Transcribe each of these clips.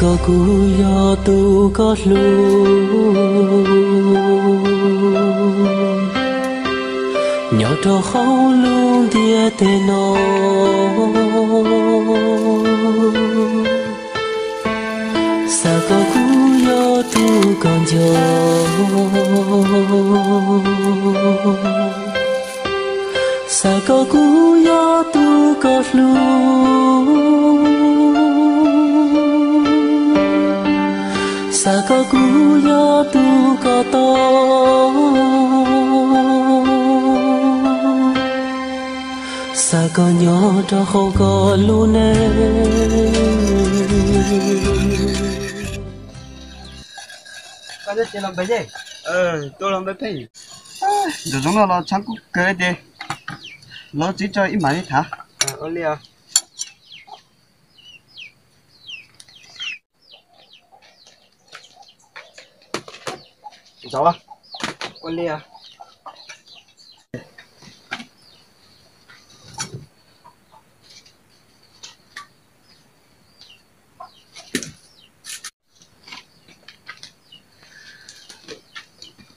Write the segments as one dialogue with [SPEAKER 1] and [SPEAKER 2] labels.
[SPEAKER 1] có cú yo tu có lu nhỏ trò không luôn tia tê nó sa có cú yo tu còn chờ sa có cú yo tu có lu sa có cú yo tu có to sa có nhỏ cho không có luôn nè
[SPEAKER 2] con rất làm bài gì
[SPEAKER 3] tôi làm bài gì rồi chúng nó là chẳng có cái gì nó chỉ cho ít mà đi thả
[SPEAKER 2] only à
[SPEAKER 3] sao á
[SPEAKER 2] only à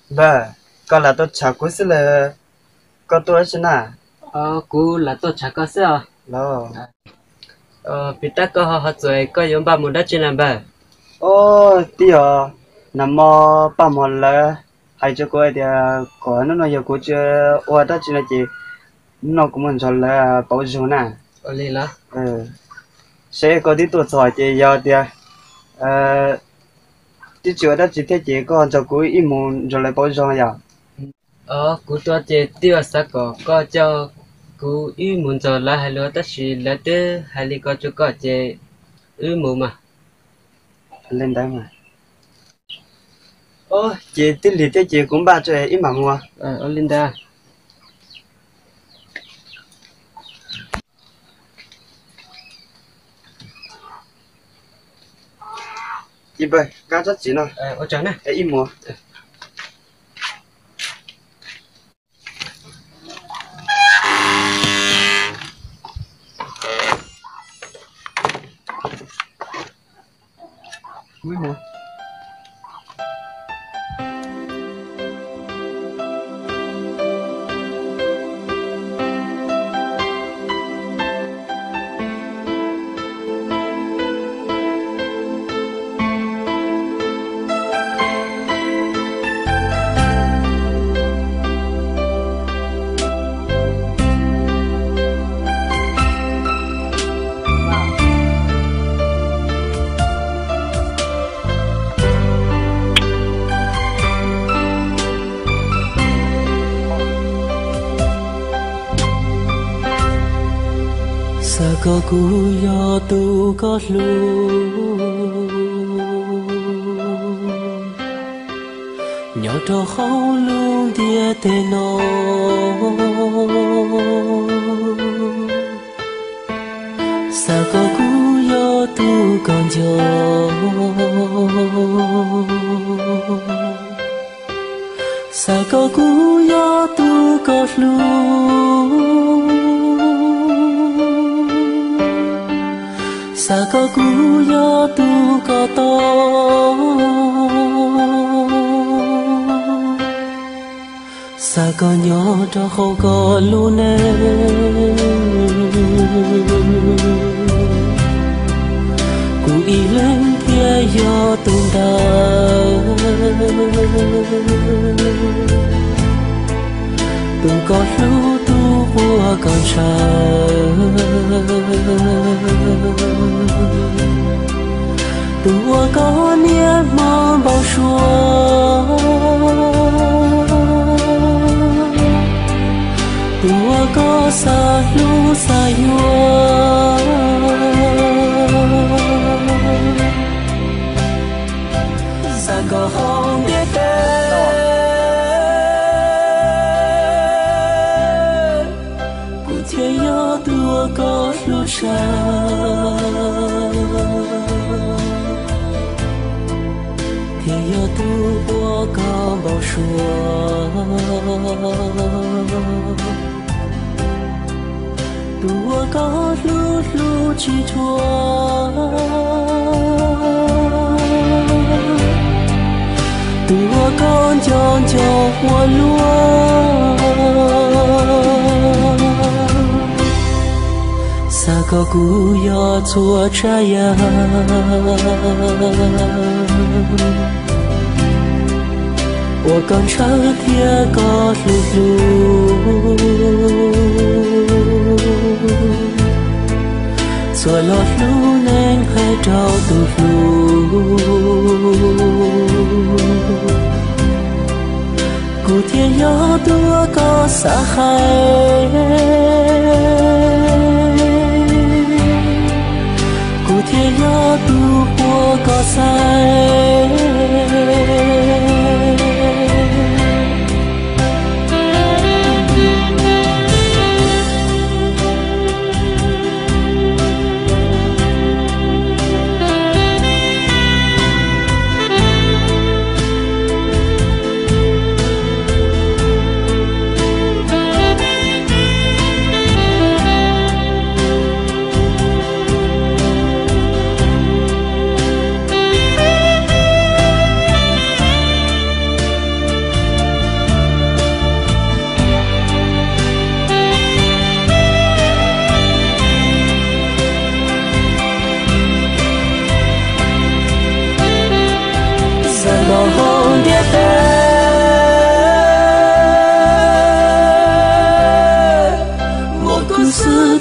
[SPEAKER 3] bà con là tôi chả có sự là con tôi chứ nào
[SPEAKER 2] cú là tôi chắc có sao
[SPEAKER 3] đó
[SPEAKER 2] bị ta có họ rồi có dùng ba món đất trên làm bà
[SPEAKER 3] ô tio nằm mò ba món là hay cho cô ấy thì có nó giờ cô chưa ô đó chỉ là chị nó cũng muốn cho là bảo dưỡng nè
[SPEAKER 2] only là
[SPEAKER 3] sẽ có đi tuột giỏi chị giờ thì đi chữa đó chỉ thấy chị con cho cô ít muốn rồi lại bảo dưỡng giờ
[SPEAKER 2] cú tôi chỉ tiêu sắc có cho cú ý muốn cho là hay là tất nhiên là thế hay là có cho có chỉ ý muốn mà
[SPEAKER 3] lên đây mà ô chị tin lý thế chị cũng ba cho ít mà mua
[SPEAKER 2] Linda
[SPEAKER 3] chị ơi cá rất chị nào
[SPEAKER 2] ở chỗ này
[SPEAKER 3] ít mua
[SPEAKER 2] quý mua
[SPEAKER 1] sa có cú yo tu có lu nhỏ trò không luôn tia tê nó sa có cú yo tu còn chờ sa có cú yo tu có lu sa có cú yo tu có to sa có nhỏ cho không có luôn nè cú ý lên thia yo tung ta từng có lúc tu qua còn tua có niết mong bao xua tua có xa lu xa yua xa có không biết tên cụ thể yo tua có lu xa tu qua có bao xua tu có lúc lúc chỉ thua cho hoa lúa sa có cú yo chua chaya我刚唱天高噜噜，做落路能还找到路，古天要多高沙海，古天要多我高山。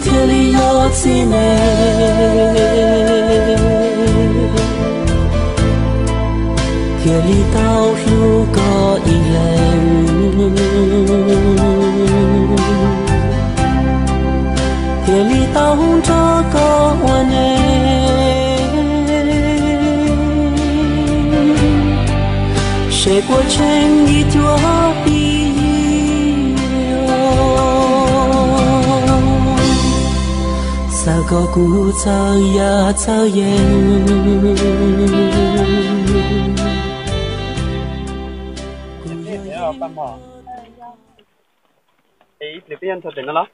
[SPEAKER 1] 天里有几内，天里道路个一人，天里道这个我呢，谁过成一朵比。sao có cú sao ya sao yen
[SPEAKER 3] ấy để biết thật đến nó lắm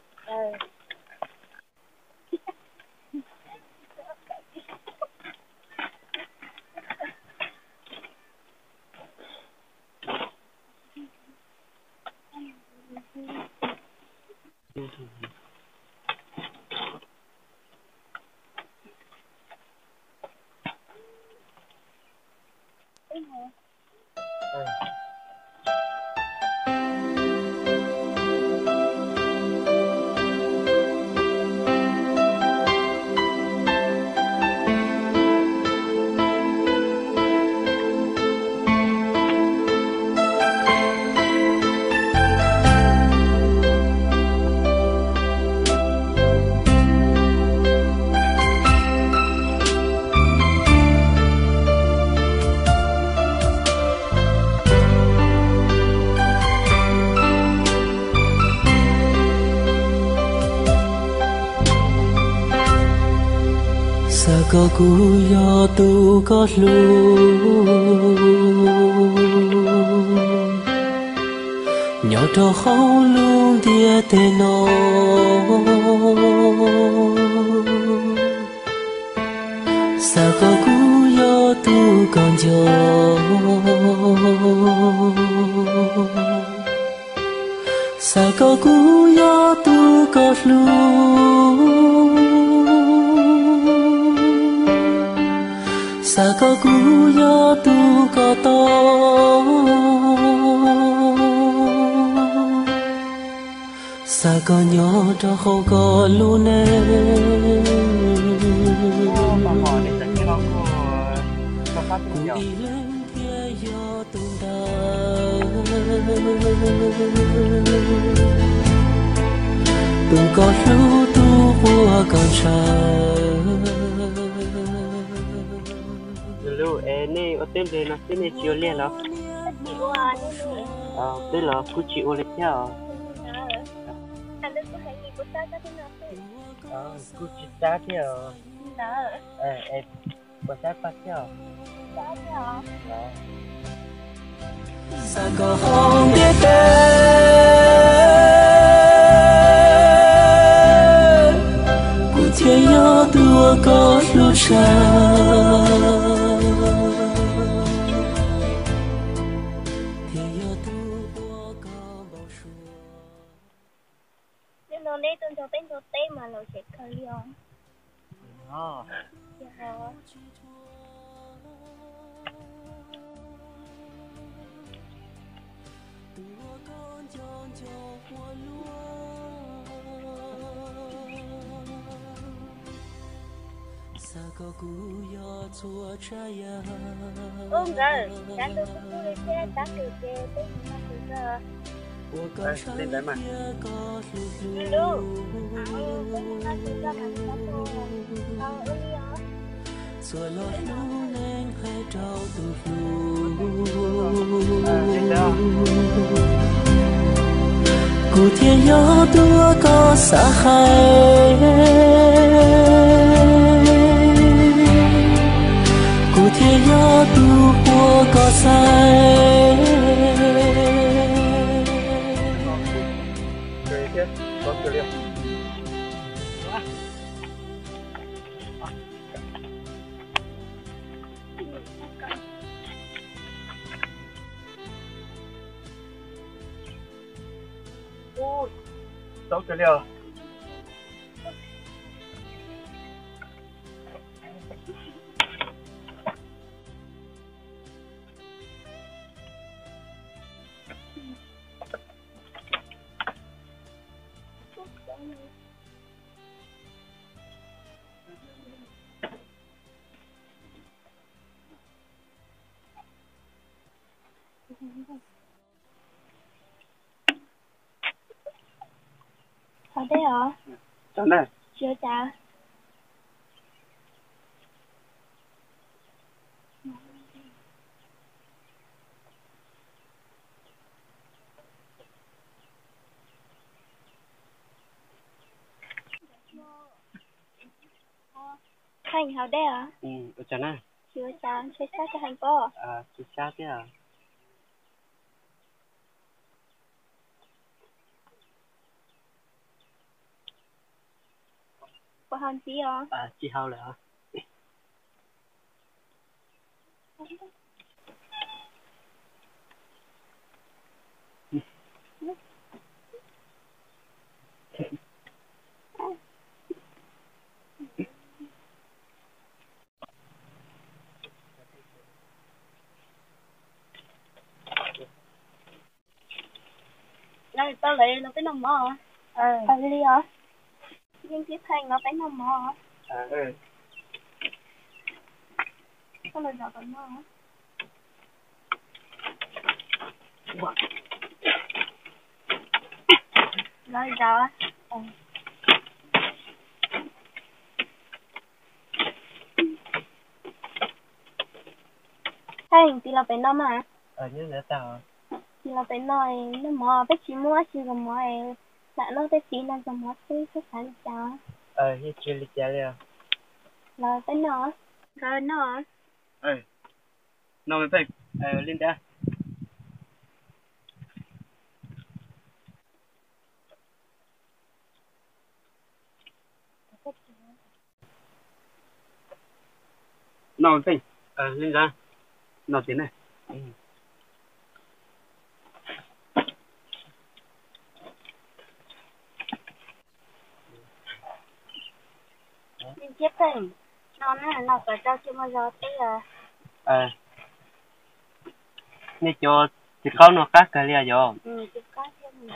[SPEAKER 1] có cú yo tu có lu nhỏ trò khâu luôn dia tê nó sao có cú yo tu còn gió sao có cú yo tu có lu sao có cú yo tu có to sao có nhỏ cho không có luôn nè đi lên kia yo tu ta tu có lu tu qua con trai
[SPEAKER 3] lu nè ở tên đây nó tên này chiều liền đó đây là cô chị ô lên theo cô chị ta theo em có sát phát theo
[SPEAKER 1] sao có không biết cụ thiên yo tua có lu cha thiên yo tu
[SPEAKER 4] nó đi tuần cho bên cho tê mà nó sẽ khơi liền.
[SPEAKER 3] Ờ.
[SPEAKER 4] Dạ. Rồi, đang tôi cũng đi xe, đang từ kia tới nhà từ giờ.
[SPEAKER 3] Lên đấy mà.
[SPEAKER 4] Hello. Tới nhà từ giờ mà đi đâu rồi? Đi hả?
[SPEAKER 3] Lên đó.
[SPEAKER 1] Cụ thiên gió tua có xa khai cụ thiên gió tu của có sai
[SPEAKER 3] Cười chứ, có cười liền. Ui, có cười liền.
[SPEAKER 4] Ở đây hả?
[SPEAKER 3] Chào này.
[SPEAKER 4] Chưa chào. Hành ở đây hả?
[SPEAKER 3] Chào này.
[SPEAKER 4] Chưa chào, chưa chào cho hành po.
[SPEAKER 3] Chị sao thế à?
[SPEAKER 4] Có hành gì hả?
[SPEAKER 3] Chị hao lại hả?
[SPEAKER 4] Này, tao lấy nó cái nằm mơ hả? Tao đi hả? Nhưng tiếp hành nó cái nằm mơ hả? Tao lấy nó cái mơ hả? Lấy ra. Hành thì là phải nằm hả?
[SPEAKER 3] Như thế tao.
[SPEAKER 4] Thì là phải nói nó mò bé chỉ mua chỉ có mò ấy là nó bé chỉ là có mò cái sản chả
[SPEAKER 3] Như chị lịch trả liền.
[SPEAKER 4] là cái nó rồi nó
[SPEAKER 3] Nó mới phải. Lên đây. Nó mới phải. Lên ra. Nó tiến này.
[SPEAKER 4] nên chết thành nó phải cho chưa bao giờ tới là
[SPEAKER 3] Nè cho thịt kho nó khác cái liền rồi.
[SPEAKER 4] chỉ có thêm